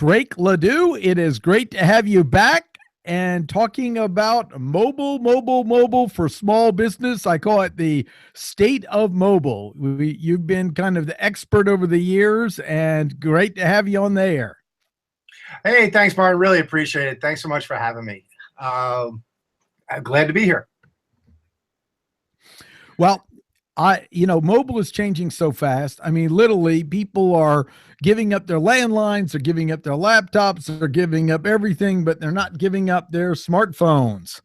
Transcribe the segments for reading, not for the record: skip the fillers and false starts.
Drake LaDue, it is great to have you back and talking about mobile for small business. I call it the state of mobile. You've been kind of the expert over the years, and great to have you on the air. Hey, thanks, Martin. Really appreciate it. Thanks so much for having me. I'm glad to be here. Well, mobile is changing so fast. I mean, literally, people are giving up their landlines, they're giving up their laptops, they're giving up everything, but they're not giving up their smartphones.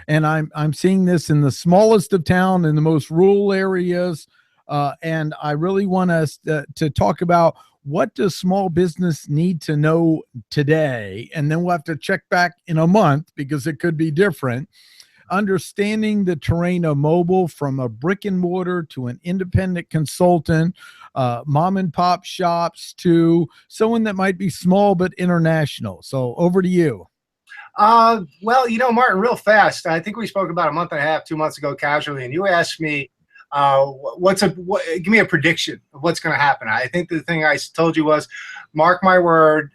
And I'm seeing this in the smallest of town, in the most rural areas. And I really want us to talk about what does small business need to know today, and then we'll have to check back in a month because it could be different. Understanding the terrain of mobile from a brick and mortar to an independent consultant, mom and pop shops to someone that might be small but international. So over to you. Well, Martin, real fast. I think we spoke about a month and a half, 2 months ago casually, and you asked me, give me a prediction of what's going to happen. I think the thing I told you was, mark my word,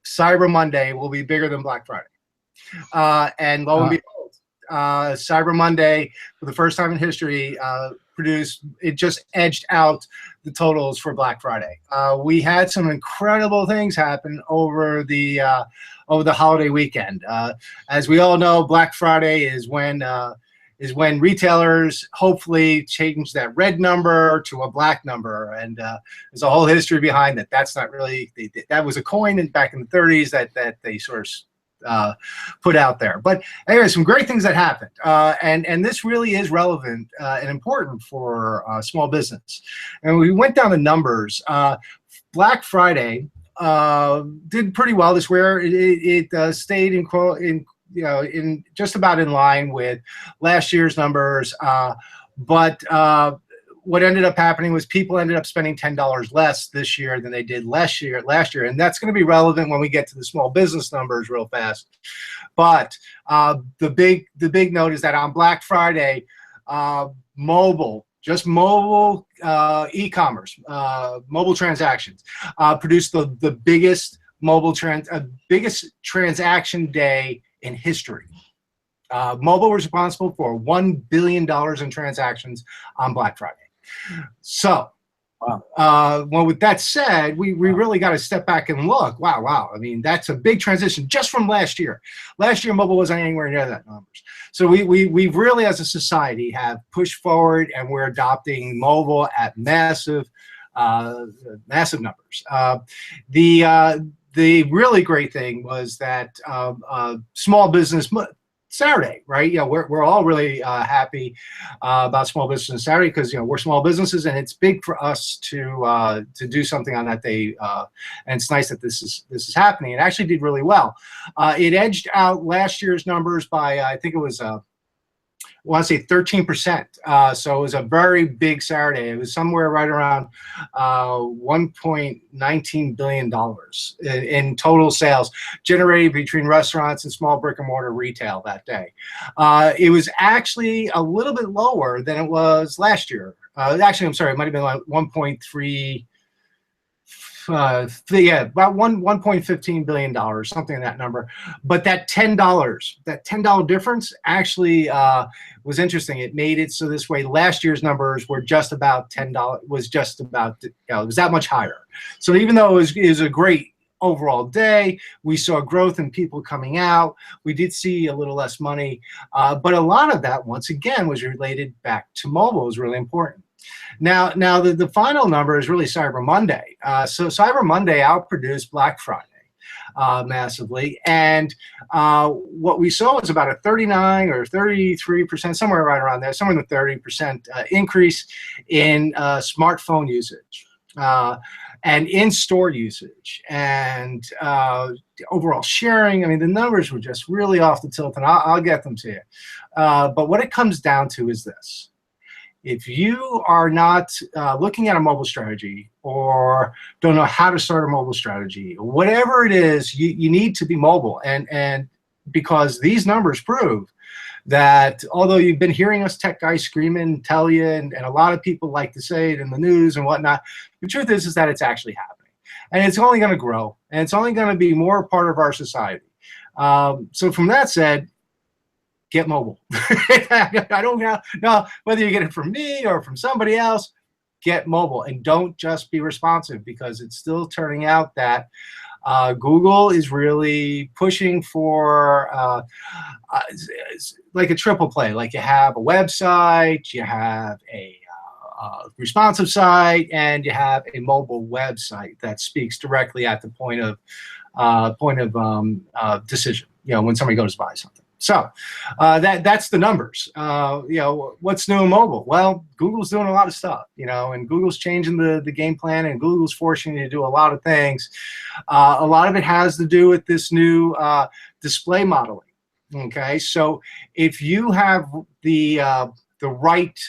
Cyber Monday will be bigger than Black Friday. And lo and behold, Cyber Monday, for the first time in history, it just edged out the totals for Black Friday. We had some incredible things happen over the holiday weekend. As we all know, Black Friday is when retailers hopefully change that red number to a black number, and there's a whole history behind that. That's not really that was a coin back in the 30s that they sort of put out there. But anyway, some great things that happened, and this really is relevant and important for small business. And we went down the numbers. Black Friday did pretty well this year. It stayed in just about in line with last year's numbers, but what ended up happening was people ended up spending $10 less this year than they did last year, and that's going to be relevant when we get to the small business numbers real fast. But the big note is that on Black Friday, mobile e-commerce, mobile transactions produced the biggest biggest transaction day in history. Mobile was responsible for $1 billion in transactions on Black Friday. So, well, with that said, we really got to step back and look. Wow. I mean, that's a big transition just from last year. Last year, mobile wasn't anywhere near that numbers. So we've really, as a society, have pushed forward, and we're adopting mobile at massive numbers. The really great thing was that small business Saturday, right? We're all really happy about small business Saturday because we're small businesses, and it's big for us to do something on that day. And it's nice that this is happening. It actually did really well. It edged out last year's numbers by I think it was I want to say 13%. So it was a very big Saturday. It was somewhere right around $1.19 billion in total sales generated between restaurants and small brick and mortar retail that day. It was actually a little bit lower than it was last year. Actually, I'm sorry, it might have been like 1.3. About $1.15 billion, something in that number. But that $10 difference actually was interesting. It made it so this way last year's numbers were just about $10, it was that much higher. So even though it was a great overall day, we saw growth in people coming out. We did see a little less money, but a lot of that, once again, was related back to mobile. It was really important. Now the final number is really Cyber Monday. So Cyber Monday outproduced Black Friday massively, and what we saw was about a 39 or 33%, somewhere right around there, somewhere in the 30% increase in smartphone usage and in-store usage and overall sharing. I mean, the numbers were just really off the tilt, and I'll get them to you. But what it comes down to is this. If you are not looking at a mobile strategy or don't know how to start a mobile strategy, whatever it is, you need to be mobile. And because these numbers prove that although you've been hearing us tech guys scream and tell you, and a lot of people like to say it in the news and whatnot, the truth is that it's actually happening. and it's only going to grow, and it's only going to be more a part of our society. So from that said, get mobile. I don't know whether you get it from me or from somebody else. Get mobile, and don't just be responsive, because it's still turning out that Google is really pushing for like a triple play. Like you have a website, you have a responsive site, and you have a mobile website that speaks directly at the point of decision. When somebody goes to buy something. So that's the numbers. What's new in mobile? Well, Google's doing a lot of stuff, and Google's changing the game plan, and Google's forcing you to do a lot of things. A lot of it has to do with this new display modeling. Okay, so if you have the right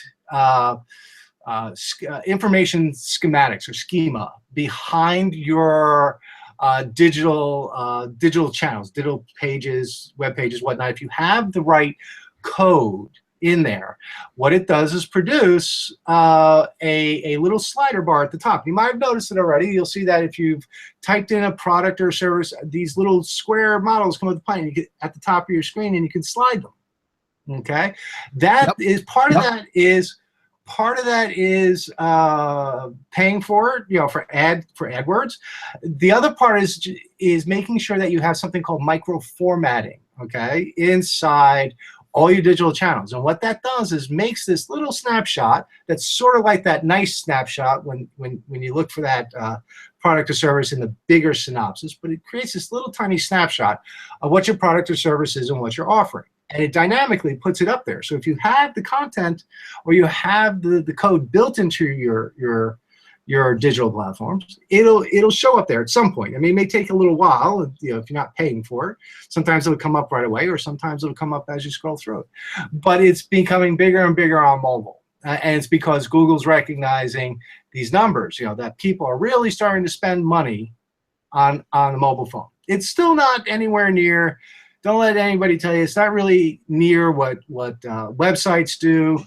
information schematics or schema behind your digital channels, digital pages, web pages, whatnot, if you have the right code in there, what it does is produce a little slider bar at the top. You might have noticed it already. You'll see that if you've typed in a product or service, these little square models come at the point, and you get at the top of your screen, and you can slide them. Okay, that is part of that is. Part of that is paying for it, for AdWords. The other part is making sure that you have something called micro formatting, okay, inside all your digital channels. And what that does is makes this little snapshot that's sort of like that nice snapshot when you look for that product or service in the bigger synopsis, but it creates this little tiny snapshot of what your product or service is and what you're offering. And it dynamically puts it up there. So if you have the content or you have the code built into your digital platforms, it'll show up there at some point. I mean, it may take a little while, if you're not paying for it. Sometimes it'll come up right away, or sometimes it'll come up as you scroll through it. But it's becoming bigger and bigger on mobile. And it's because Google's recognizing these numbers, that people are really starting to spend money on the mobile phone. It's still not anywhere near. Don't let anybody tell you it's not really near what websites do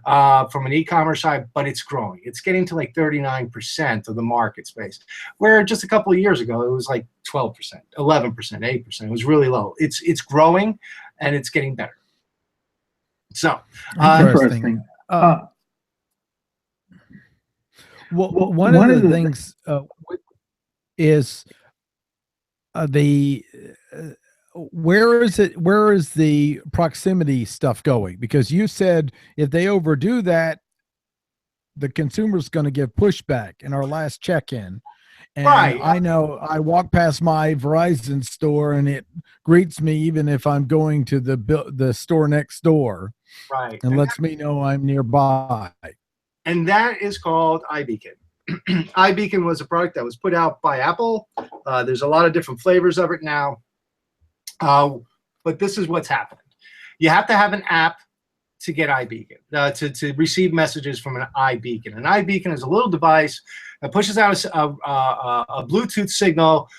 from an e-commerce side, but it's growing. It's getting to like 39% of the market space, where just a couple of years ago it was like 12%, 11%, 8%. It was really low. It's growing, and it's getting better. So interesting. Well, one of the things is where is the proximity stuff going? Because you said if they overdo that, the consumer's going to give pushback in our last check-in. And right. I know I walk past my Verizon store, and it greets me even if I'm going to the store next door. Right. And lets me know I'm nearby. And that is called iBeacon. iBeacon was a product that was put out by Apple. There's a lot of different flavors of it now. But this is what's happened. You have to have an app to get iBeacon, to receive messages from an iBeacon. An iBeacon is a little device that pushes out a Bluetooth signal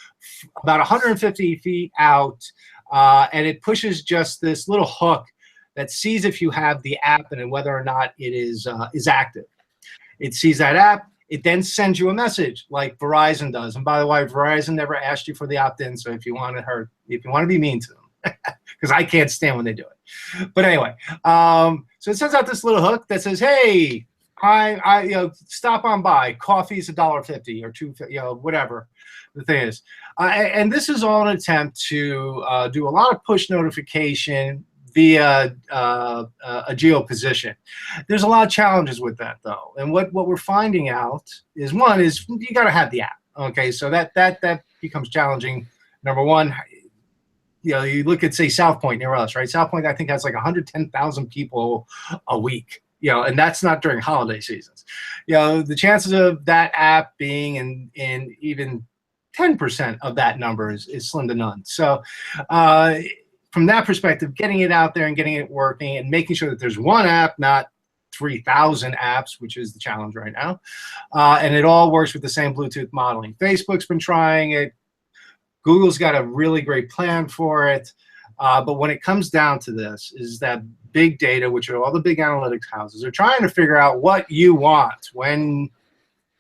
about 150 feet out, and it pushes just this little hook that sees if you have the app and whether or not it is active. It sees that app. It then sends you a message like Verizon does. And by the way, Verizon never asked you for the opt-in, so if you want to be mean to them, because I can't stand when they do it. But anyway, so it sends out this little hook that says, "Hey, I stop on by. Coffee's $1.50 or $2.50, whatever the thing is." And this is all an attempt to do a lot of push notification via a geo-position. There's a lot of challenges with that, though. And what we're finding out is, one is you got to have the app. Okay, so that becomes challenging. Number one, you look at, say, South Point near us, right? South Point, I think, has like 110,000 people a week. And that's not during holiday seasons. The chances of that app being in even 10% of that number is slim to none. So from that perspective, getting it out there and getting it working and making sure that there's one app, not 3,000 apps, which is the challenge right now. And it all works with the same Bluetooth modeling. Facebook's been trying it. Google's got a really great plan for it. But when it comes down to this, is that big data, which are all the big analytics houses, are trying to figure out what you want when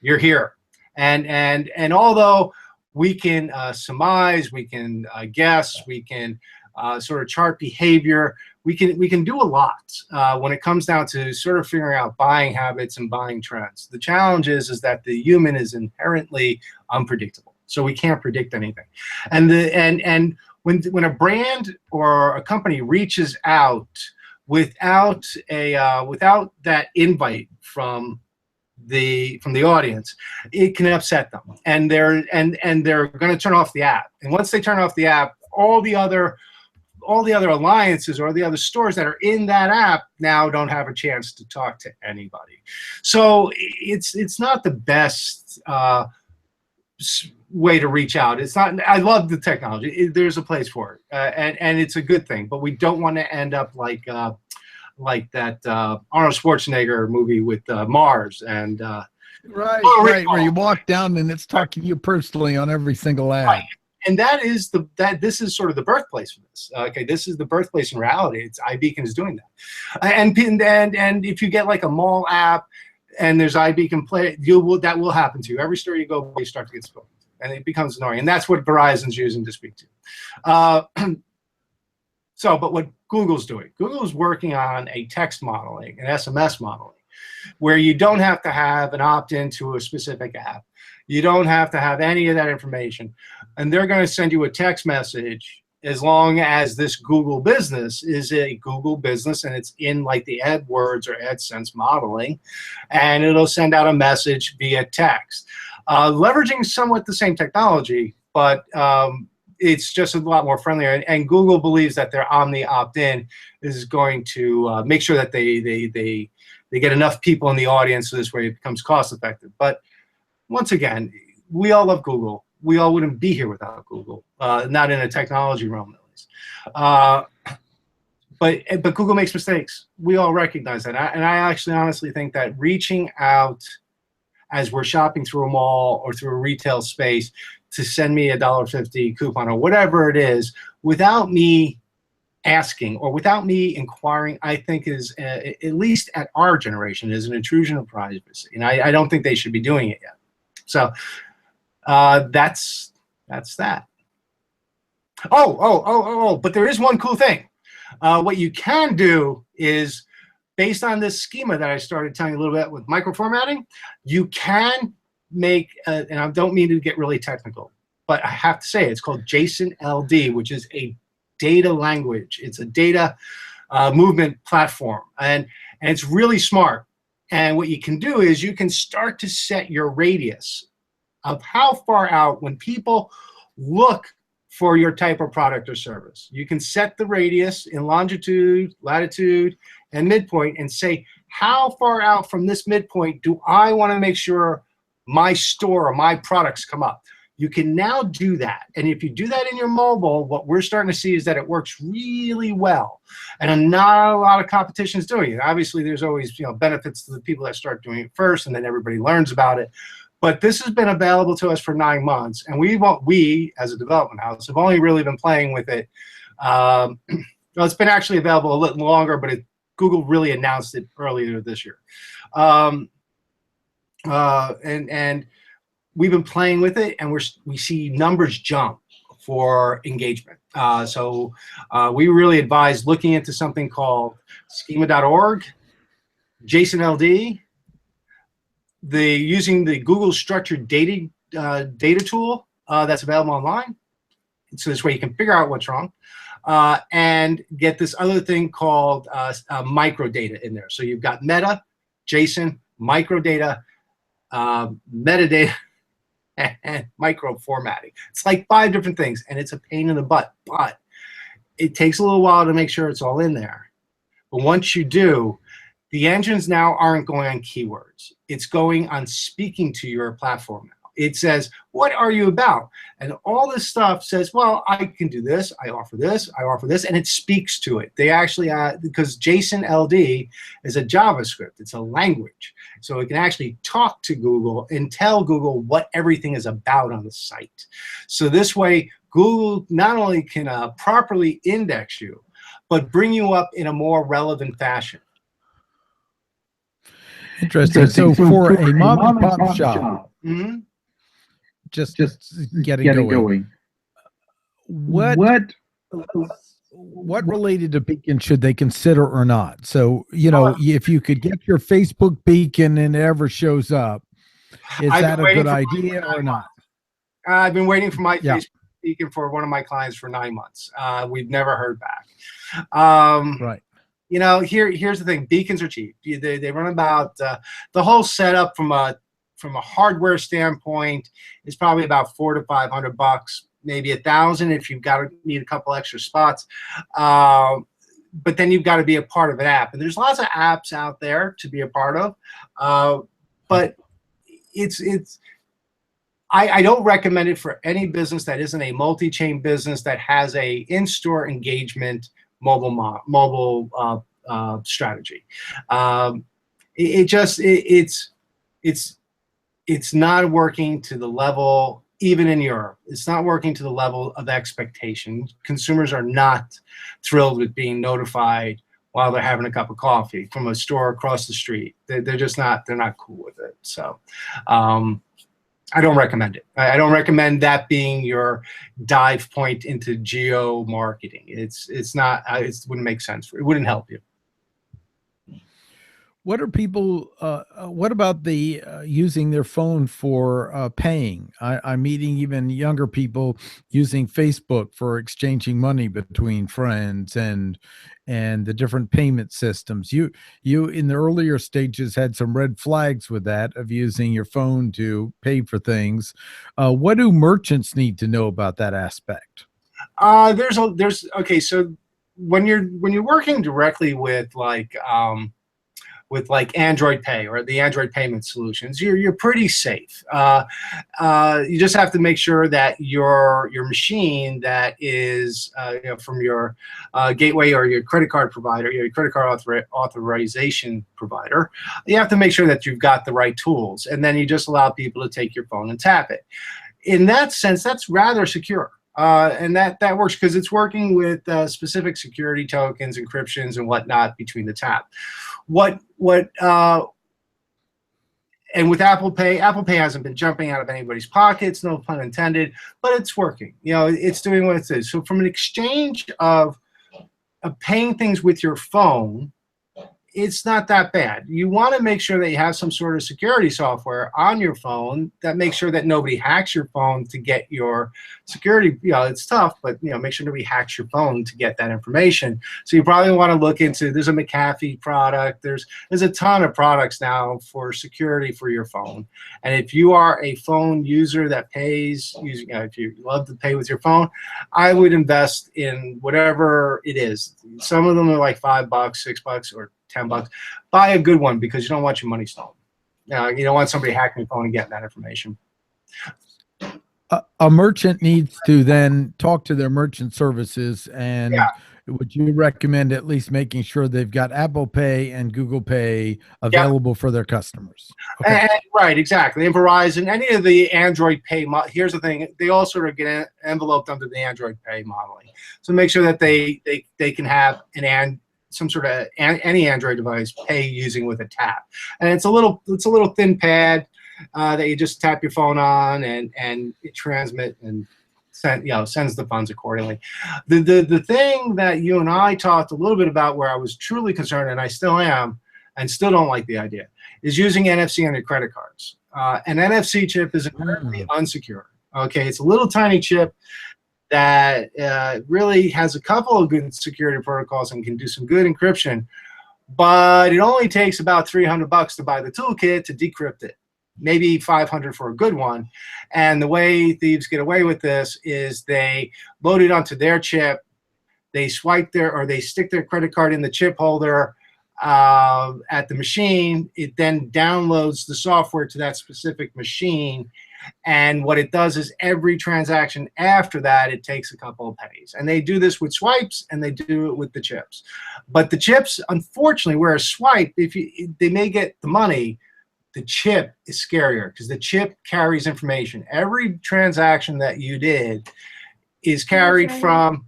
you're here. And although we can surmise, we can guess, we can sort of chart behavior. We can do a lot when it comes down to sort of figuring out buying habits and buying trends. The challenge is that the human is inherently unpredictable, so we can't predict anything. And when a brand or a company reaches out without that invite from the audience, it can upset them, and they're going to turn off the app. And once they turn off the app, all the other alliances or the other stores that are in that app now don't have a chance to talk to anybody. So it's not the best way to reach out. It's not. I love the technology. There's a place for it, and it's a good thing. But we don't want to end up like that Arnold Schwarzenegger movie with Mars and right, where you walk down and it's talking to you personally on every single ad. Right. And this is sort of the birthplace for this. Okay, this is the birthplace in reality. It's iBeacon is doing that, and if you get like a mall app and there's iBeacon Play, that will happen to you. Every store you go, you start to get spoken to, and it becomes annoying. And that's what Verizon's using to speak to. But what Google's doing, Google's working on a text modeling, an SMS modeling, where you don't have to have an opt-in to a specific app. You don't have to have any of that information. And they're going to send you a text message as long as this Google business is a Google business and it's in like the AdWords or AdSense modeling. And it'll send out a message via text. Leveraging somewhat the same technology, but it's just a lot more friendly. And Google believes that their Omni opt-in is going to make sure that they get enough people in the audience so this way it becomes cost effective. But once again, we all love Google. We all wouldn't be here without Google, not in a technology realm at least. But Google makes mistakes. We all recognize that. And I actually honestly think that reaching out as we're shopping through a mall or through a retail space to send me a $1.50 coupon or whatever it is, without me asking or without me inquiring, I think is, at least at our generation, is an intrusion of privacy. And I don't think they should be doing it yet. So that's that. But there is one cool thing. What you can do is, based on this schema that I started telling you a little bit with microformatting, you can make, and I don't mean to get really technical, but I have to say it's called JSON LD, which is a data language. It's a data movement platform, and it's really smart. And what you can do is you can start to set your radius of how far out when people look for your type of product or service. You can set the radius in longitude, latitude, and midpoint and say, how far out from this midpoint do I want to make sure my store or my products come up? You can now do that. And if you do that in your mobile, what we're starting to see is that it works really well. And not a lot of competition is doing it. Obviously, there's always benefits to the people that start doing it first, and then everybody learns about it. But this has been available to us for 9 months, and we as a development house have only really been playing with it. Well, it's been actually available a little longer, but Google really announced it earlier this year. And we've been playing with it, and we see numbers jump for engagement. So we really advise looking into something called schema.org, JSON LD, using the Google structured data tool that's available online. So this way you can figure out what's wrong, and get this other thing called microdata in there. So you've got meta, JSON, microdata, metadata, and micro formatting. It's like 5 different things, and it's a pain in the butt, but it takes a little while to make sure it's all in there. But once you do, the engines now aren't going on keywords. It's going on speaking to your platform now. It says, what are you about? And all this stuff says, well, I can do this, I offer this, and it speaks to it. They actually, because JSON LD is a JavaScript, it's a language. So it can actually talk to Google and tell Google what everything is about on the site. So this way, Google not only can properly index you, but bring you up in a more relevant fashion. Interesting. So for a mom and pop shop, mm-hmm. just just getting getting going. going. What What what related to beacon should they consider or not? So, Uh, if you could get your Facebook beacon and it ever shows up, is I've been that a waiting good for idea or not? I've been waiting for my Yeah, Facebook beacon for one of my clients for 9 months. We've never heard back. Um, right. here's the thing: beacons are cheap. They run about the whole setup from a hardware standpoint is probably about $400 to $500, maybe $1,000 if you've got to need a couple extra spots. But then you've got to be a part of an app, and there's lots of apps out there to be a part of. But it's I don't recommend it for any business that isn't a multi-chain business that has a in-store engagement mobile strategy. Um, it's it's not working to the level, even in Europe. It's not working to the level of expectation. Consumers are not thrilled with being notified while they're having a cup of coffee from a store across the street. They're just not. They're not cool with it. So. I don't recommend it. I don't recommend that being your dive point into geo marketing. It's not. It wouldn't make sense. It wouldn't help you. What are people? What about the using their phone for paying? I'm meeting even younger people using Facebook for exchanging money between friends and the different payment systems. You in the earlier stages had some red flags with that of using your phone to pay for things. What do merchants need to know about that aspect? There's okay. So when you're working directly with like Android Pay or the Android payment solutions, you're pretty safe. You just have to make sure that your machine that is from your gateway or your credit card provider, your credit card authorization provider, you have to make sure that you've got the right tools, and then you just allow people to take your phone and tap it. In that sense, that's rather secure. And that works because it's working with specific security tokens, encryptions, and whatnot between the tap. What and with Apple Pay hasn't been jumping out of anybody's pockets, no pun intended, but it's working. It's doing what it is. So from an exchange of paying things with your phone, it's not that bad. You want to make sure that you have some sort of security software on your phone that makes sure that nobody hacks your phone to get your security. It's tough, but make sure nobody hacks your phone to get that information. So you probably want to look into. There's a McAfee product. There's a ton of products now for security for your phone. And if you are a phone user that pays using, if you love to pay with your phone, I would invest in whatever it is. Some of them are like $5, $6, or $10. Buy a good one because you don't want your money stolen. You don't want somebody hacking your phone and getting that information. A merchant needs to then talk to their merchant services, and Yeah. would you recommend at least making sure they've got Apple Pay and Google Pay Yep. available for their customers? Okay. Right, exactly. And Verizon, any of the Android Pay, here's the thing, they all sort of get enveloped under the Android Pay modeling. So make sure that they can have some sort of any Android device pay using with a tap. And it's a little thin pad that you just tap your phone on, and it transmits and sends the funds accordingly. The thing that you and I talked a little bit about where I was truly concerned, and I still am, and still don't like the idea, is using NFC on your credit cards. An NFC chip is incredibly unsecure. Okay, it's a little tiny chip that really has a couple of good security protocols and can do some good encryption, but it only takes about $300 to buy the toolkit to decrypt it. Maybe $500 for a good one. And the way thieves get away with this is they load it onto their chip, they stick their credit card in the chip holder at the machine. It then downloads the software to that specific machine. And what it does is every transaction after that, it takes a couple of pennies. And they do this with swipes, and they do it with the chips. But the chips, unfortunately, where a swipe, they may get the money, the chip is scarier because the chip carries information. Every transaction that you did is carried from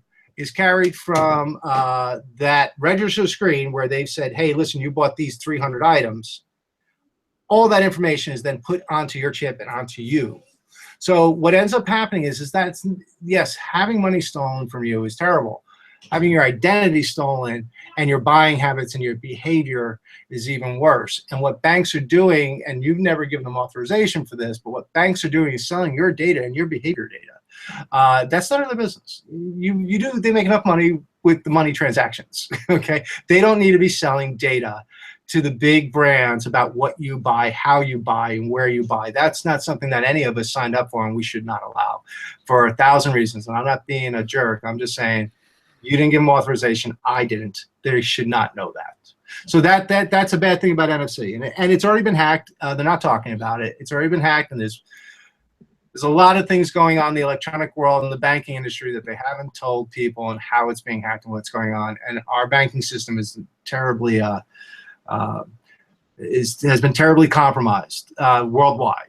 that register screen where they've said, hey, listen, you bought these 300 items. All that information is then put onto your chip and onto you. So what ends up happening is that, yes, having money stolen from you is terrible. Having your identity stolen and your buying habits and your behavior is even worse. And what banks are doing, and you've never given them authorization for this, but what banks are doing is selling your data and your behavior data. That's none of their business. They make enough money with the money transactions. Okay, they don't need to be selling data to the big brands about what you buy, how you buy, and where you buy. That's not something that any of us signed up for, and we should not allow for 1,000 reasons. And I'm not being a jerk. I'm just saying, you didn't give them authorization. I didn't. They should not know that. So that's a bad thing about NFC, and it's already been hacked. They're not talking about it. It's already been hacked, and there's a lot of things going on in the electronic world and the banking industry that they haven't told people, and how it's being hacked and what's going on. And our banking system is terribly has been terribly compromised worldwide.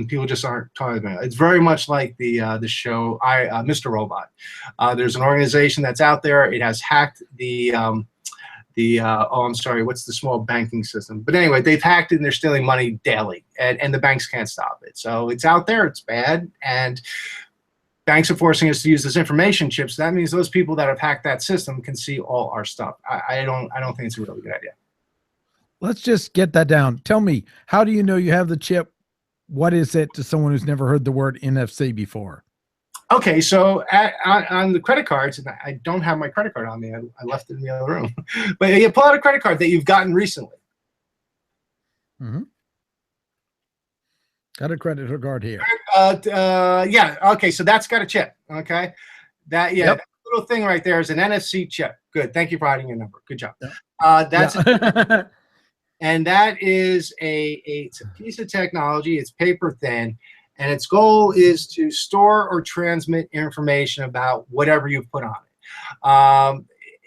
People just aren't talking about it. It's very much like the show Mr. Robot. There's an organization that's out there. It has hacked I'm sorry, what's the small banking system? But anyway, they've hacked it and they're stealing money daily, and the banks can't stop it. So it's out there. It's bad, and banks are forcing us to use this information chip. So that means those people that have hacked that system can see all our stuff. I don't think it's a really good idea. Let's just get that down. Tell me, how do you know you have the chip? What is it to someone who's never heard the word NFC before? Okay, so on the credit cards, and I don't have my credit card on me. I left it in the other room. But you pull out a credit card that you've gotten recently. Mm-hmm. Got a credit card here. Yeah. Okay, so that's got a chip. Okay, that Yep. that little thing right there is an NFC chip. Good. Thank you for hiding your number. Good job. Yep. That's. And that is it's a piece of technology. It's paper thin, and its goal is to store or transmit information about whatever you've put on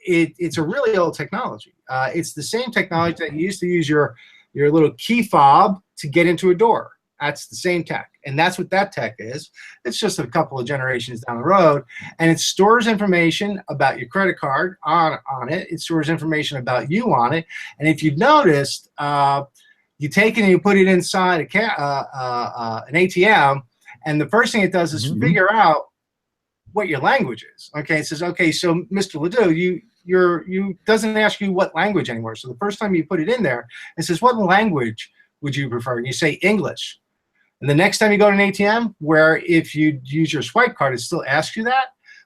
it. It's a really old technology. It's the same technology that you used to use your little key fob to get into a door. That's the same tech, and that's what that tech is. It's just a couple of generations down the road, and it stores information about your credit card on it. It stores information about you on it, and if you've noticed, you take it and you put it inside an ATM, and the first thing it does is figure out what your language is. Okay, it says, okay, so Mr. LaDue, you doesn't ask you what language anymore. So the first time you put it in there, it says, what language would you prefer? And you say English. And the next time you go to an ATM, where if you use your swipe card, it still asks you that.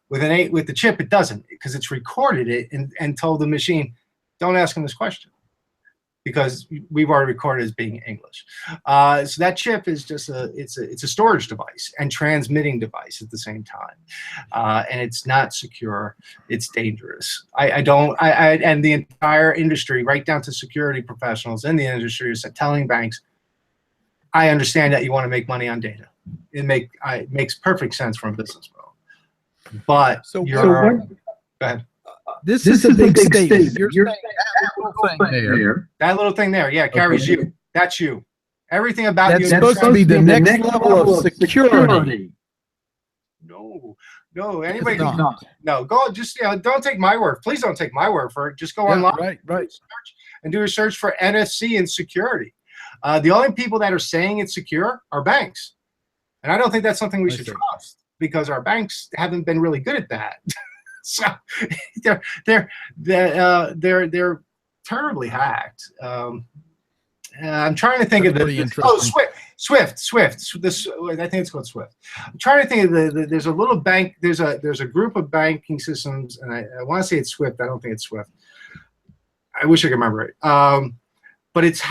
With the chip, it doesn't, because it's recorded it and told the machine, don't ask him this question, because we've already recorded as being English. So that chip is just it's a storage device and transmitting device at the same time, and it's not secure. It's dangerous. And the entire industry, right down to security professionals in the industry, is telling banks, I understand that you want to make money on data. It makes perfect sense from a business model. But go ahead. This is a big statement. You're saying that little thing there, yeah, carries you. That's you. Everything about you. That's supposed to be the next level of security. No, anybody can. No, go just don't take my word. Please don't take my word for it. Just go online, right, and do a search for NFC and security. The only people that are saying it's secure are banks, and I don't think that's something we should trust, because our banks haven't been really good at that. So they're terribly hacked. I'm trying to think of Swift. This, I think it's called Swift. I'm trying to think of there's a little bank. There's a group of banking systems, and I want to say it's Swift. I don't think it's Swift. I wish I could remember it. But it's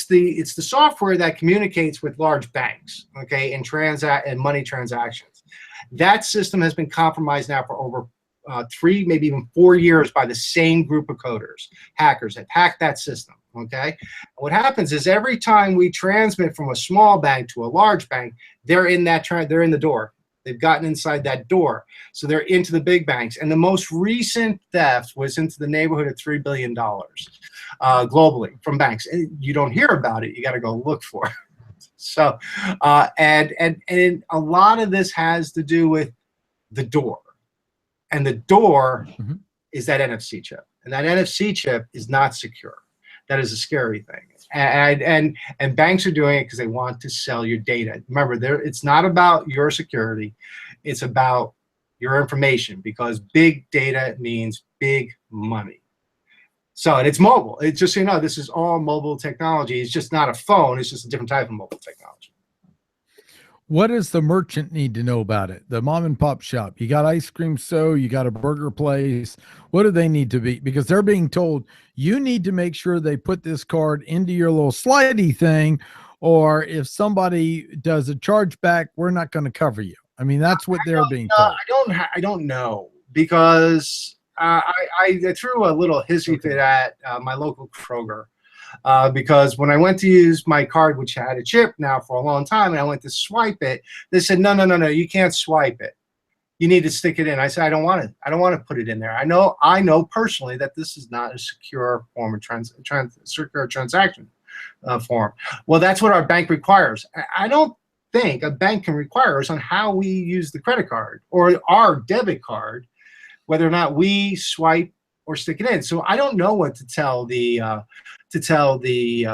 the software that communicates with large banks, okay, and money transactions. That system has been compromised now for over 3, maybe even 4 years by the same group of coders. Hackers have hacked that system. Okay, and what happens is every time we transmit from a small bank to a large bank, they're in the door. They've gotten inside that door, so they're into the big banks. And the most recent theft was into the neighborhood of $3 billion globally from banks. And you don't hear about it. You got to go look for it. So, and a lot of this has to do with the door, and the door is that NFC chip, and that NFC chip is not secure. That is a scary thing. And banks are doing it because they want to sell your data. Remember, it's not about your security, it's about your information, because big data means big money. So, and it's mobile. It's just, so you know, this is all mobile technology. It's just not a phone. It's just a different type of mobile technology. What does the merchant need to know about it? The mom and pop shop. You got ice cream, so you got a burger place. What do they need to be? Because they're being told you need to make sure they put this card into your little slidey thing, or if somebody does a chargeback, we're not going to cover you. I mean, that's what they're being told. I don't know, because I threw a little hissy fit at my local Kroger, because when I went to use my card, which had a chip now for a long time, and I went to swipe it, they said, no, you can't swipe it. You need to stick it in. I said, I don't want it. I don't want to put it in there. I know personally that this is not a secure form of secure transaction form. Well, that's what our bank requires. I don't think a bank can require us on how we use the credit card or our debit card, whether or not we swipe or stick it in. So I don't know what to tell the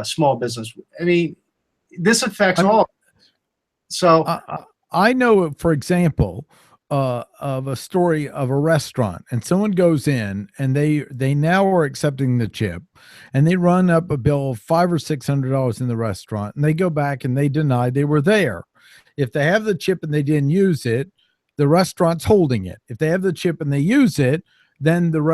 small business. I mean, this affects all. So I know, for example, of a story of a restaurant, and someone goes in and they now are accepting the chip, and they run up a bill of $500 or $600 in the restaurant, and they go back and they deny they were there. If they have the chip and they didn't use it, the restaurant's holding it. If they have the chip and they use it, then the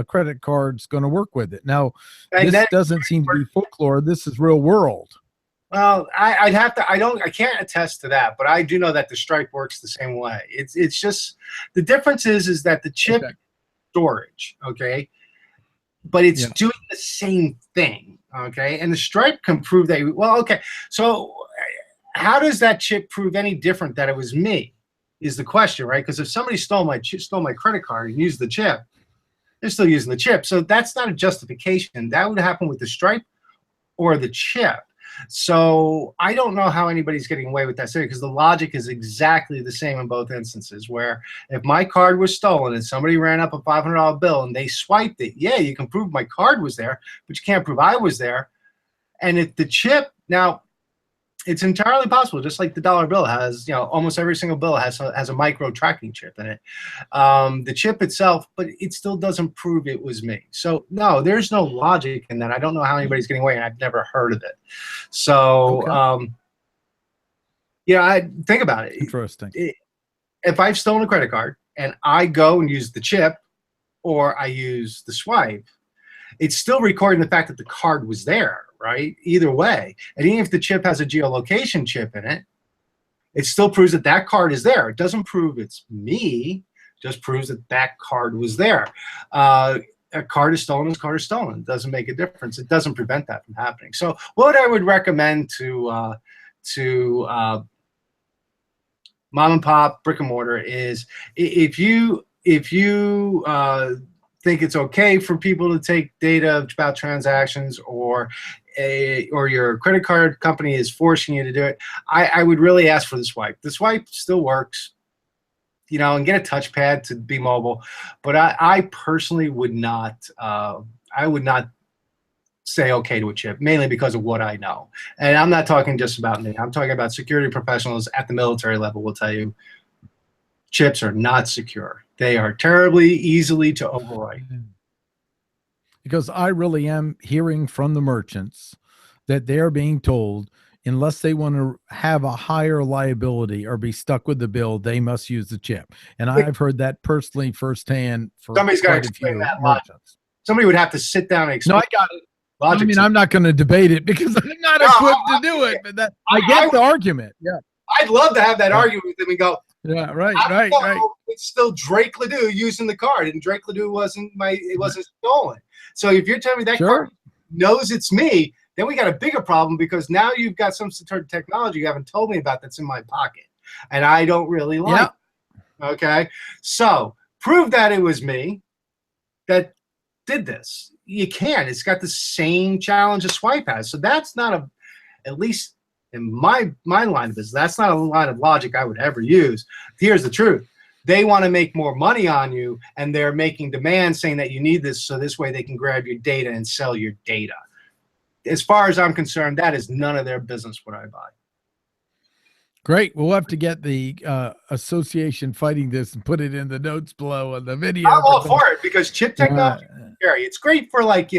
credit card's going to work with it. Now, this doesn't seem to be folklore. This is real world. Well, I can't attest to that, but I do know that the Stripe works the same way. It's just, the difference is that the chip storage, okay, but it's doing the same thing, okay, and the Stripe can prove that. Well, okay, so how does that chip prove any different that it was me? Is the question, right? Because if somebody stole my credit card and used the chip, they're still using the chip. So that's not a justification. That would happen with the Stripe or the chip. So I don't know how anybody's getting away with that, because the logic is exactly the same in both instances, where if my card was stolen and somebody ran up a $500 bill and they swiped it, yeah, you can prove my card was there, but you can't prove I was there. And if the chip, now, it's entirely possible, just like the dollar bill has, you know, almost every single bill has a micro tracking chip in it. The chip itself, but it still doesn't prove it was me. So no, there's no logic in that. I don't know how anybody's getting away, and I've never heard of it. So, yeah, I think about it. Interesting. If I've stolen a credit card and I go and use the chip, or I use the swipe, it's still recording the fact that the card was there, right? Either way. And even if the chip has a geolocation chip in it, it still proves that that card is there. It doesn't prove it's me, it just proves that that card was there. A card is stolen, a card is stolen. It doesn't make a difference. It doesn't prevent that from happening. So what I would recommend to mom and pop brick and mortar is, if you think it's okay for people to take data about transactions, or your credit card company is forcing you to do it, I would really ask for the swipe. The swipe still works, you know, and get a touchpad to be mobile. But I personally would not. I would not say okay to a chip, mainly because of what I know. And I'm not talking just about me. I'm talking about security professionals at the military level will tell you chips are not secure. They are terribly easily to overwrite. Because I really am hearing from the merchants that they're being told, unless they want to have a higher liability or be stuck with the bill, they must use the chip. And I've heard that personally firsthand for somebody's got to explain that merchants. Somebody would have to sit down and explain. No, I got it. I mean, I'm not going to debate it because I'm not equipped to do it. But I get the argument. Yeah, I'd love to have that argument with them and go, yeah, right. It's still Drake LaDue using the card, and Drake LaDue wasn't stolen. So if you're telling me that card knows it's me, then we got a bigger problem, because now you've got some sort of technology you haven't told me about that's in my pocket, and I don't really like it. Okay, so prove that it was me that did this. You can. It's got the same challenge a swipe has. So that's not at least in my line of business, that's not a line of logic I would ever use. Here's the truth. They want to make more money on you, and they're making demands saying that you need this, so this way they can grab your data and sell your data. as far as I'm concerned, that is none of their business what I buy. Great. We'll have to get the association fighting this and put it in the notes below on the video. I'm all for it because chip Uh, technology is scary. It's great for like,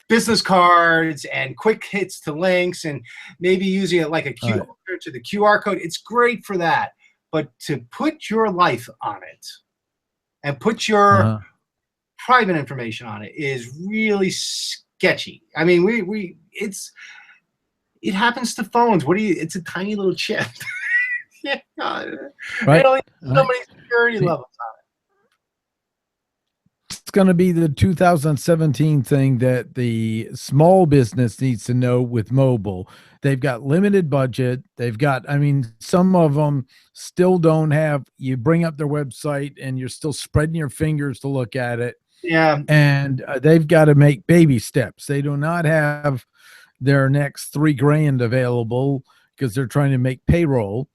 business cards and quick hits to links and maybe using it like a right. to the QR code. It's great for that. But to put your life on it and put your private information on it is really sketchy. I mean, it happens to phones. It's a tiny little chip. Yeah, Right. So many security levels on it. It's going to be the 2017 thing that the small business needs to know with mobile. They've got limited budget. They've got, I mean, some of them still don't have, you bring up their website and you're still spreading your fingers to look at it. Yeah. And they've got to make baby steps. They do not have their next $3,000 available because they're trying to make payroll.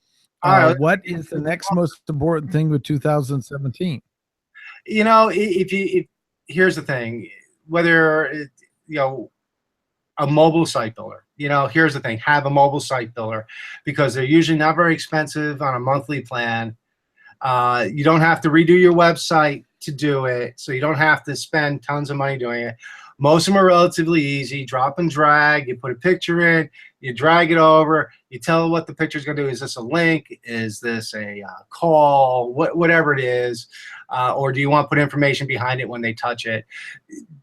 What is the next most important thing with 2017? If here's the thing, whether a mobile site builder, here's the thing, have a mobile site builder because they're usually not very expensive on a monthly plan. You don't have to redo your website to do it, so you don't have to spend tons of money doing it. Most of them are relatively easy. Drop and drag. You put a picture in, you drag it over, you tell what the picture is going to do. Is this a link? Is this a call? Whatever it is. Or do you want to put information behind it when they touch it?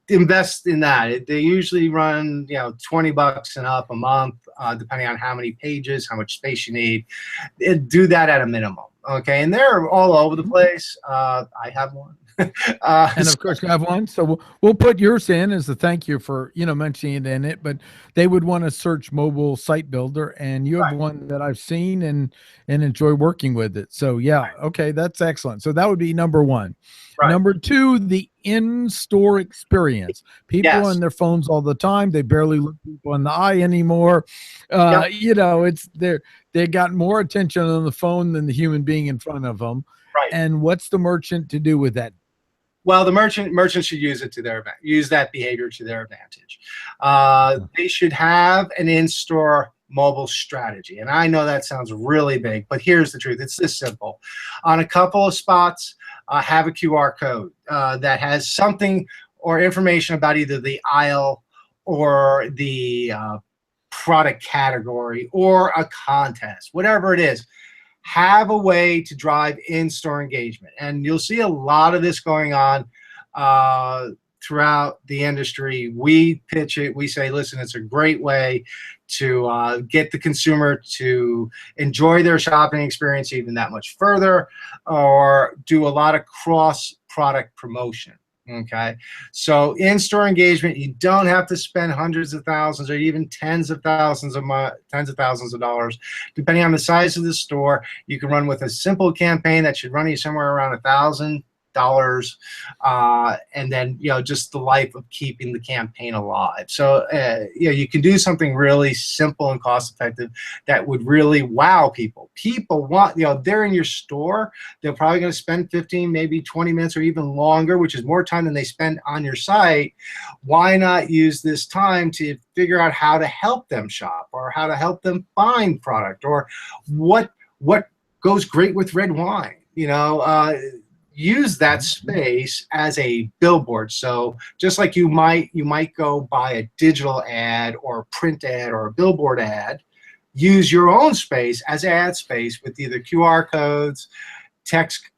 Invest in that. They usually run, $20 and up a month, depending on how many pages, how much space you need. Do that at a minimum. Okay, and they're all over the place. I have one. And of course you have one, so we'll put yours in as a thank you for mentioning it in it. But they would want to search mobile site builder, and you have one that I've seen and enjoy working with it. So yeah, okay, that's excellent. So that would be number one. Number two, the in-store experience. People on their phones all the time. They barely look people in the eye anymore. It's they got more attention on the phone than the human being in front of them. Right. And what's the merchant to do with that? Well, the merchant should use it to their advantage. Use that behavior to their advantage. They should have an in-store mobile strategy. And I know that sounds really big, but here's the truth. It's this simple. On a couple of spots, have a QR code that has something or information about either the aisle or the product category or a contest, whatever it is. Have a way to drive in-store engagement. And you'll see a lot of this going on throughout the industry. We pitch it. We say, listen, it's a great way to get the consumer to enjoy their shopping experience even that much further, or do a lot of cross-product promotion. Okay, so in-store engagement, you don't have to spend hundreds of thousands or even tens of thousands of dollars, depending on the size of the store. You can run with a simple campaign that should run you somewhere around $1,000, and then just the life of keeping the campaign alive. So you can do something really simple and cost effective that would really wow people. People want, they're in your store, they're probably going to spend 15, maybe 20 minutes or even longer, which is more time than they spend on your site. Why not use this time to figure out how to help them shop, or how to help them find product, or what goes great with red wine? Use that space as a billboard. So just like you might go buy a digital ad or a print ad or a billboard ad, use your own space as ad space with either QR codes, text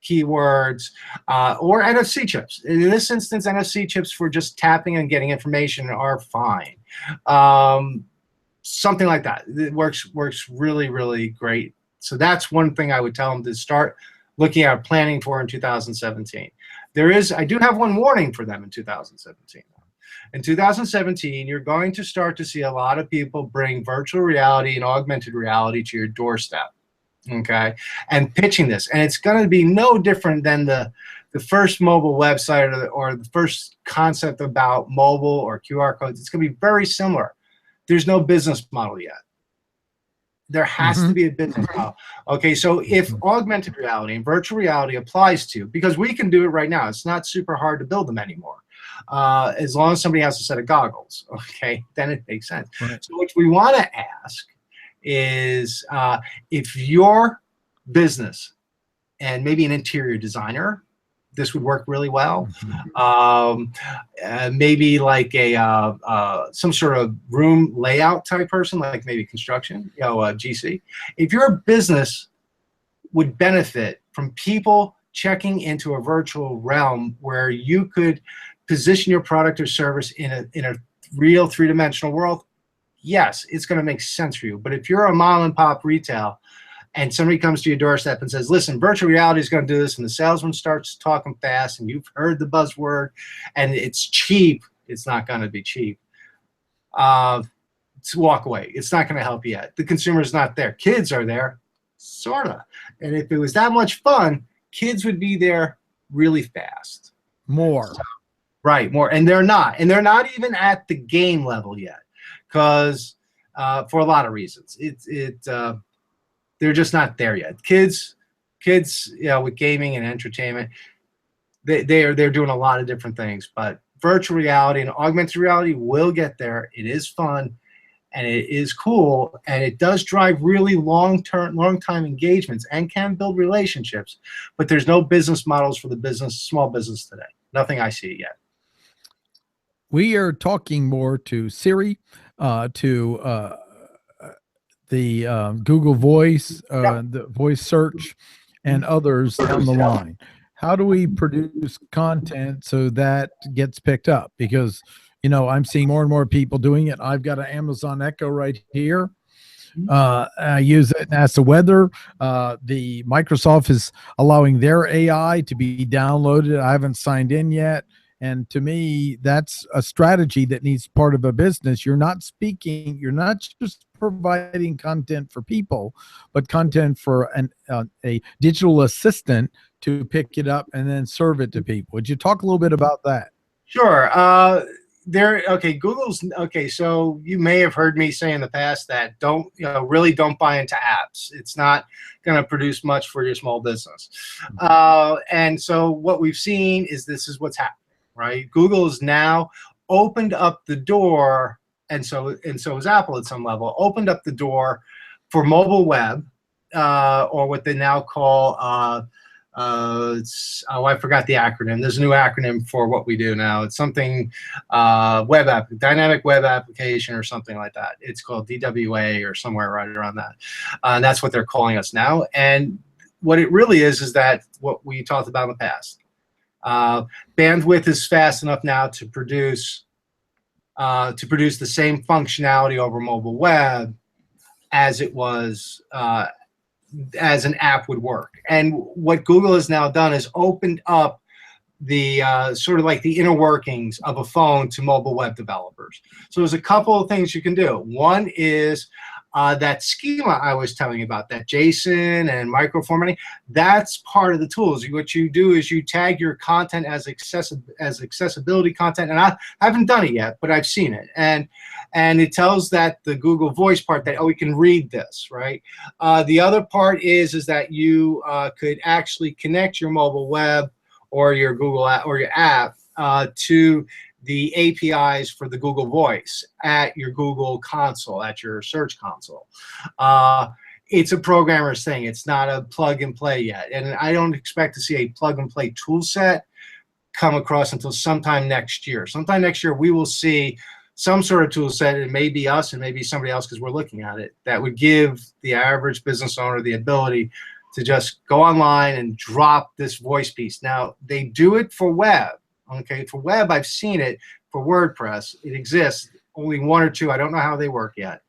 keywords, or NFC chips. In this instance, NFC chips for just tapping and getting information are fine. Something like that. It works really, really great. So that's one thing I would tell them to start looking at planning for in 2017. I do have one warning for them in 2017. In 2017, you're going to start to see a lot of people bring virtual reality and augmented reality to your doorstep, okay, and pitching this. And it's going to be no different than the first mobile website or the first concept about mobile or QR codes. It's going to be very similar. There's no business model yet. There has to be a business model. Okay, so if augmented reality and virtual reality applies to, because we can do it right now, it's not super hard to build them anymore. as long as somebody has a set of goggles, okay, then it makes sense. Right. So what we want to ask is if your business and maybe an interior designer, this would work really well. Maybe like a some sort of room layout type person, like maybe construction, GC. If your business would benefit from people checking into a virtual realm where you could position your product or service in a real three-dimensional world, yes, it's going to make sense for you. But if you're a mom and pop retail and somebody comes to your doorstep and says, listen, virtual reality is going to do this, and the salesman starts talking fast, and you've heard the buzzword, and it's cheap, it's not going to be cheap. To walk away. It's not going to help you yet. The consumer's not there. Kids are there, sort of. And if it was that much fun, kids would be there really fast. More. Right, more. And they're not. And they're not even at the game level yet, because for a lot of reasons. They're just not there yet. Kids, with gaming and entertainment, they're doing a lot of different things. But virtual reality and augmented reality will get there. It is fun, and it is cool, and it does drive really long time engagements and can build relationships. But there's no business models for the small business today. Nothing I see yet. We are talking more to Siri, to the Google Voice, the voice search, and others down the line. How do we produce content so that gets picked up? Because, I'm seeing more and more people doing it. I've got an Amazon Echo right here. I use it and ask the weather. The Microsoft is allowing their AI to be downloaded. I haven't signed in yet. And to me, that's a strategy that needs part of a business. You're not just providing content for people, but content for a digital assistant to pick it up and then serve it to people. Would you talk a little bit about that? Sure. Google's okay. So you may have heard me say in the past that really don't buy into apps. It's not going to produce much for your small business. And so what we've seen is this is what's happening, right? Google has now opened up the door, and so has Apple at some level, opened up the door for mobile web, or what they now call I forgot the acronym. There's a new acronym for what we do now. It's something dynamic web application or something like that. It's called DWA or somewhere right around that. And that's what they're calling us now. And what it really is that what we talked about in the past. Bandwidth is fast enough now to produce the same functionality over mobile web as it was as an app would work. And what Google has now done is opened up the sort of like the inner workings of a phone to mobile web developers. So there's a couple of things you can do. One is that schema I was telling you about, that JSON and microformatting, that's part of the tools. What you do is you tag your content as accessibility content, and I haven't done it yet, but I've seen it. And it tells that the Google Voice part that, we can read this, right? The other part is that you could actually connect your mobile web or your Google app or your app to the APIs for the Google Voice at your Google console, at your search console. It's a programmer's thing. It's not a plug and play yet. And I don't expect to see a plug and play tool set come across until sometime next year. Sometime next year, we will see some sort of tool set. It may be us and maybe somebody else because we're looking at it, that would give the average business owner the ability to just go online and drop this voice piece. Now, they do it for web. Okay, for web, I've seen it. For WordPress, it exists. Only one or two. I don't know how they work yet.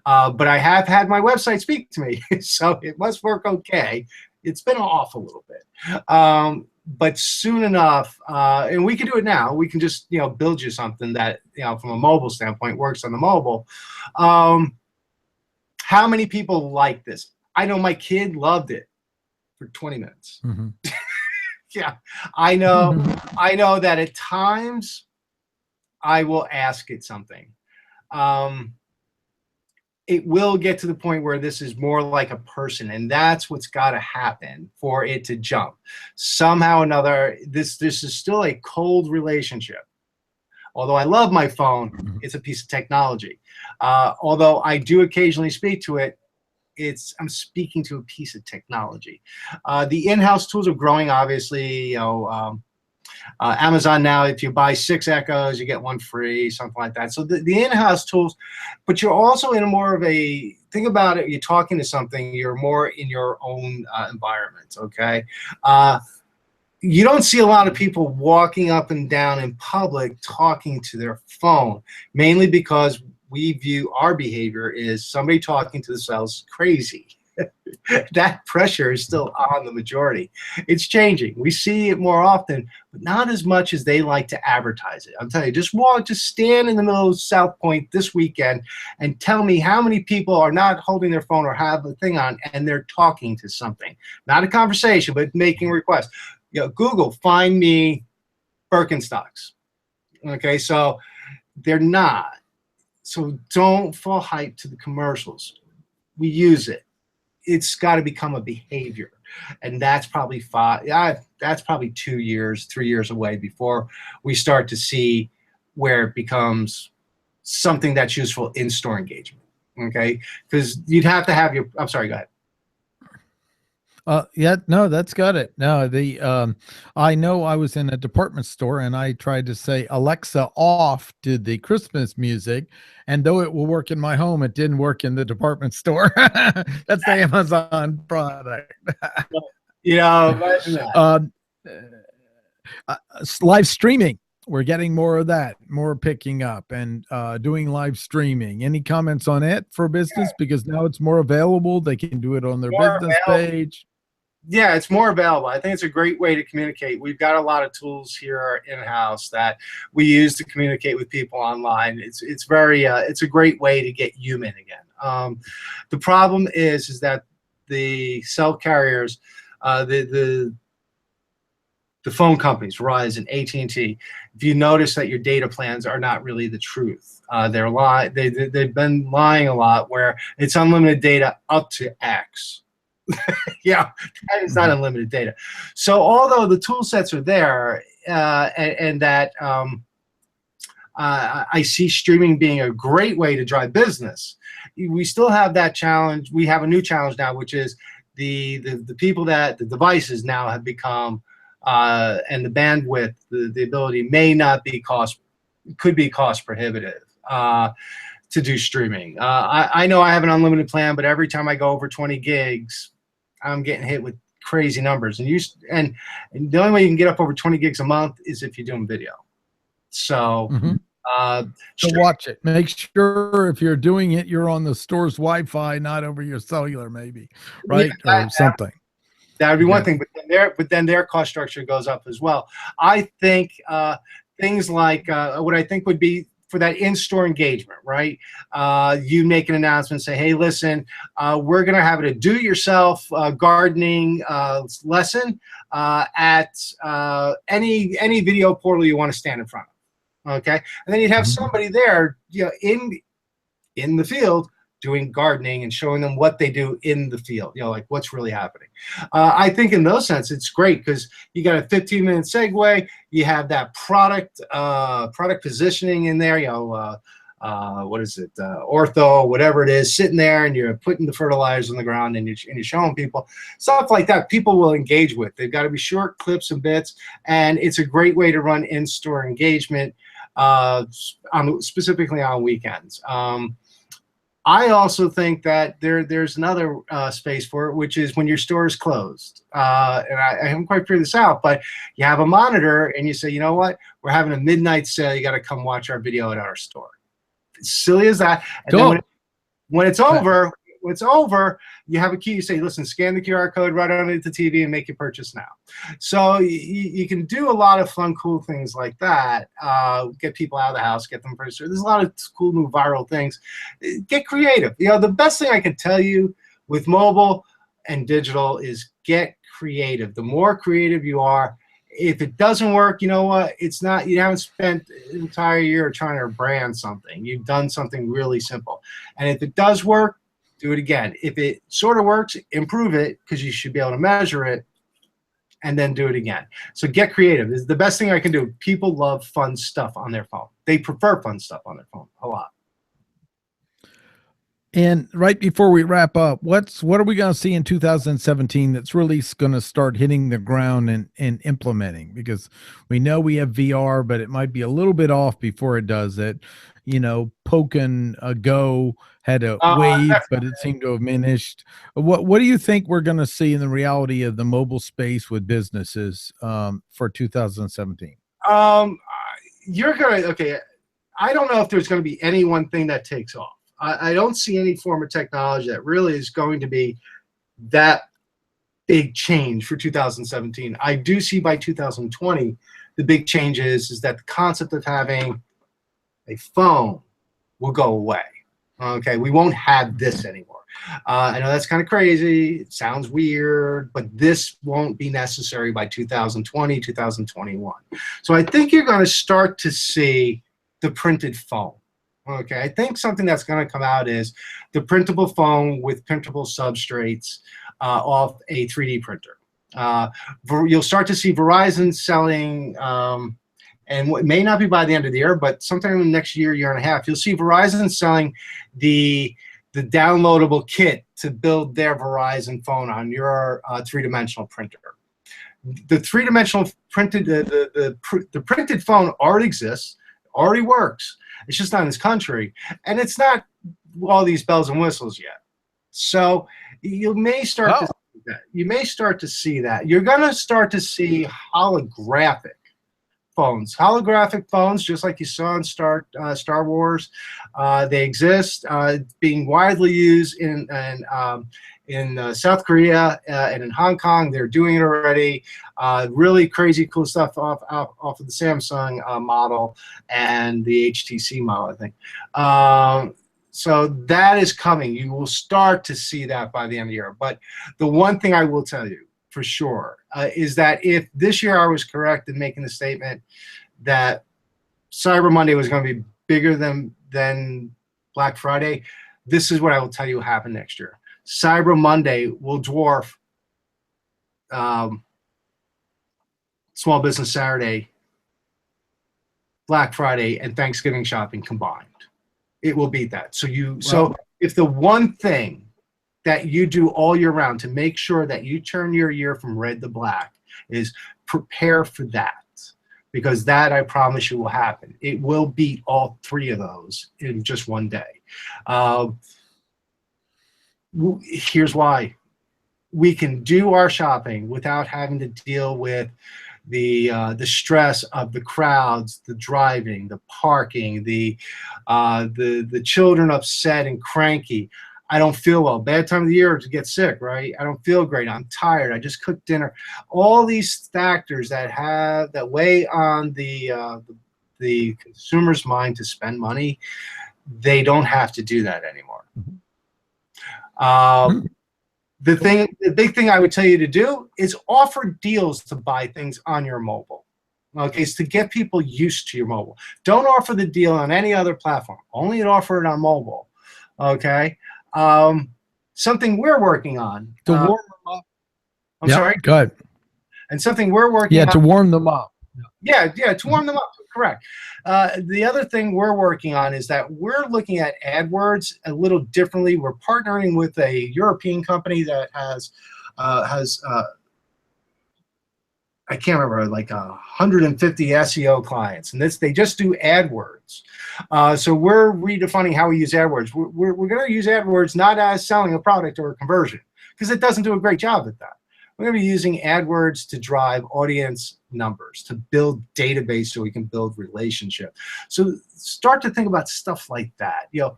But I have had my website speak to me, so it must work okay. It's been off a little bit. But soon enough, and we can do it now. We can just build you something that from a mobile standpoint works on the mobile. How many people like this? I know my kid loved it for 20 minutes. Mm-hmm. Yeah, I know. I know that at times I will ask it something. It will get to the point where this is more like a person, and that's what's got to happen for it to jump. Somehow or another, this is still a cold relationship. Although I love my phone, it's a piece of technology. Although I do occasionally speak to it, I'm speaking to a piece of technology. The in-house tools are growing, obviously. Amazon now, if you buy 6 Echoes, you get 1 free, something like that. So the in-house tools, but you're also in more of a, think about it, you're talking to something, you're more in your own environment, okay? You don't see a lot of people walking up and down in public talking to their phone, mainly because we view our behavior is somebody talking to themselves crazy. That pressure is still on the majority. It's changing. We see it more often, but not as much as they like to advertise it. I'm telling you, just stand in the middle of South Point this weekend and tell me how many people are not holding their phone or have a thing on and they're talking to something. Not a conversation, but making requests. Google, find me Birkenstocks. Okay, so they're not. So don't fall hype to the commercials. We use it. It's got to become a behavior, and that's probably that's probably 2 years, 3 years away before we start to see where it becomes something that's useful in store engagement. Okay, because you'd have to have your. I'm sorry. Go ahead. Yeah, no, that's got it. No, I know I was in a department store and I tried to say, Alexa, off to the Christmas music. And though it will work in my home, it didn't work in the department store. That's the Amazon product. Imagine that. Live streaming. We're getting more of that, more picking up and doing live streaming. Any comments on it for business? Because now it's more available. They can do it on their business page. Yeah, it's more available. I think it's a great way to communicate. We've got a lot of tools here in-house that we use to communicate with people online. It's a great way to get human again. The problem is that the cell carriers, the phone companies, Verizon, AT&T, if you notice that your data plans are not really the truth, they've been lying a lot where it's unlimited data up to X. Yeah, that is not unlimited data. So although the tool sets are there, and that I see streaming being a great way to drive business, we still have that challenge. We have a new challenge now, which is the people that the devices now have become, and the bandwidth, the ability could be cost prohibitive to do streaming. I know I have an unlimited plan, but every time I go over 20 gigs, I'm getting hit with crazy numbers. And the only way you can get up over 20 gigs a month is if you're doing video. So, so watch it. Make sure if you're doing it, you're on the store's Wi-Fi, not over your cellular, maybe, right? Yeah, or something. That would be one thing, but then their cost structure goes up as well. I think things like what I think would be for that in-store engagement, right? You make an announcement, say, hey, listen, we're going to have a do-it-yourself gardening lesson at any video portal you want to stand in front of, okay? And then you'd have somebody there, in the field doing gardening and showing them what they do in the field, like what's really happening. I think in those sense, it's great because you got a 15-minute segue. You have that product positioning in there, what is it, ortho, whatever it is, sitting there, and you're putting the fertilizers on the ground and you're showing people stuff like that. People will engage with. They've got to be short clips and bits, and it's a great way to run in-store engagement, specifically on weekends. I also think that there's another space for it, which is when your store is closed. And I haven't quite figured this out, but you have a monitor and you say, you know what, we're having a midnight sale. You got to come watch our video at our store. As silly as that. And then when it's over, you have a key. You say, listen, scan the QR code right underneath the TV and make your purchase now. So you can do a lot of fun, cool things like that. Get people out of the house, get them purchased. There's a lot of cool new viral things. Get creative. The best thing I can tell you with mobile and digital is get creative. The more creative you are, if it doesn't work, you know what? It's not, you haven't spent an entire year trying to brand something. You've done something really simple. And if it does work, do it again. If it sort of works, improve it, because you should be able to measure it. and then do it again. So get creative. Is the best thing I can do. People love fun stuff on their phone. They prefer fun stuff on their phone a lot. And right before we wrap up, what are we going to see in 2017 that's really going to start hitting the ground and implementing? Because we know we have VR, but it might be a little bit off before it does it. You know, Pokken Go had a wave, but it seemed to have diminished. What do you think we're going to see in the reality of the mobile space with businesses for 2017? You're gonna okay. I don't know if there's going to be any one thing that takes off. I don't see any form of technology that really is going to be that big change for 2017. I do see by 2020, the big change is that the concept of having a phone will go away. Okay, we won't have this anymore. I know that's kind of crazy. It sounds weird, but this won't be necessary by 2020, 2021. So I think you're going to start to see the printed phone. Okay, I think something that's going to come out is the printable phone with printable substrates off a 3D printer. You'll start to see Verizon selling, and it may not be by the end of the year, but sometime in the next year, year and a half, you'll see Verizon selling the downloadable kit to build their Verizon phone on your three-dimensional printer. The three-dimensional printed, the printed phone already exists, already works. It's just not in this country, and it's not all these bells and whistles yet. So you may start to see that. You may start to see that. You're going to start to see holographic phones, just like you saw in Star Wars. They exist, being widely used in South Korea and in Hong Kong. They're doing it already. Really crazy cool stuff off of the Samsung model and the HTC model, I think. So that is coming. You will start to see that by the end of the year. But the one thing I will tell you for sure is that if this year I was correct in making the statement that Cyber Monday was going to be bigger than Black Friday, this is what I will tell you will happen next year. Cyber Monday will dwarf Small Business Saturday, Black Friday, and Thanksgiving shopping combined. It will beat that. So if the one thing that you do all year round to make sure that you turn your year from red to black is prepare for that, because that, I promise you, will happen. It will beat all three of those in just one day. Here's why. We can do our shopping without having to deal with the stress of the crowds, the driving, the parking, the children upset and cranky. I don't feel well. Bad time of the year to get sick, right? I don't feel great. I'm tired. I just cooked dinner. All these factors that weigh on the consumer's mind to spend money, they don't have to do that anymore. The big thing I would tell you to do is offer deals to buy things on your mobile. Okay, it's to get people used to your mobile. Don't offer the deal on any other platform. Only offer it on mobile. Okay. Something we're working on. To warm them up. I'm sorry? Go ahead. And something we're working on. To warm them up. Yeah, to warm them up. Correct. The other thing we're working on is that we're looking at AdWords a little differently. We're partnering with a European company that has I can't remember, like 150 SEO clients, and they just do AdWords. So we're redefining how we use AdWords. We're going to use AdWords not as selling a product or a conversion, because it doesn't do a great job at that. We're going to be using AdWords to drive audience numbers, to build database so we can build relationship. So start to think about stuff like that. You know,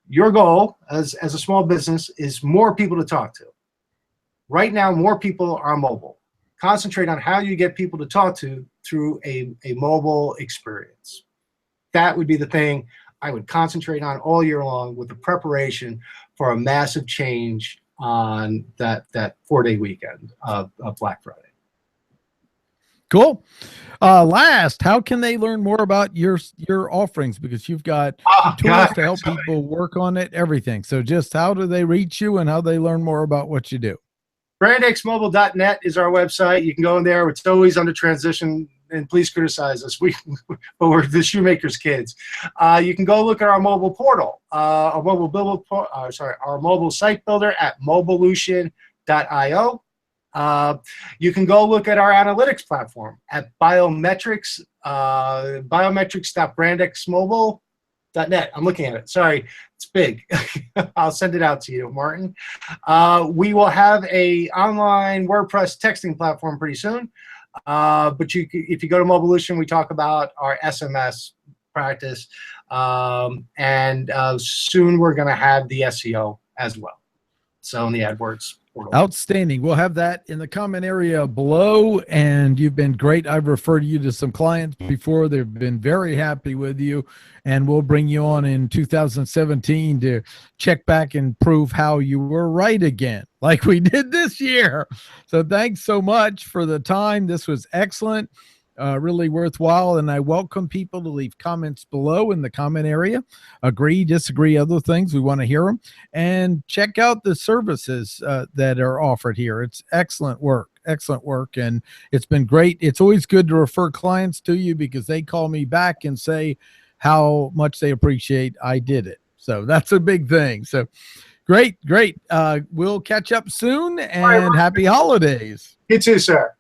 your goal as a small business is more people to talk to. Right now, more people are mobile. Concentrate on how you get people to talk to through a mobile experience. That would be the thing I would concentrate on all year long, with the preparation for a massive change on that 4-day weekend of Black Friday. Cool. Last, how can they learn more about your offerings? Because you've got tools to help people work on it, everything. So just how do they reach you and how they learn more about what you do? brandxmobile.net is our website. You can go in there. It's always under transition, and please criticize us. But we're the shoemaker's kids. You can go look at our mobile portal, our mobile site builder at mobilution.io. You can go look at our analytics platform at biometrics, biometrics.brandxmobile.net. I'm looking at it. Sorry, it's big. I'll send it out to you, Martin. We will have a online WordPress texting platform pretty soon. But if you go to Mobilution, we talk about our SMS practice. And soon we're going to have the SEO as well. So in the AdWords portal. Outstanding. We'll have that in the comment area below, and you've been great. I've referred you to some clients before. They've been very happy with you, and we'll bring you on in 2017 to check back and prove how you were right again, like we did this year. So thanks so much for the time. This was excellent. Really worthwhile, and I welcome people to leave comments below in the comment area. Agree, disagree, other things. We want to hear them. And check out the services that are offered here. It's excellent work, and it's been great. It's always good to refer clients to you because they call me back and say how much they appreciate I did it. So that's a big thing. So great. We'll catch up soon, and happy holidays. You too, sir.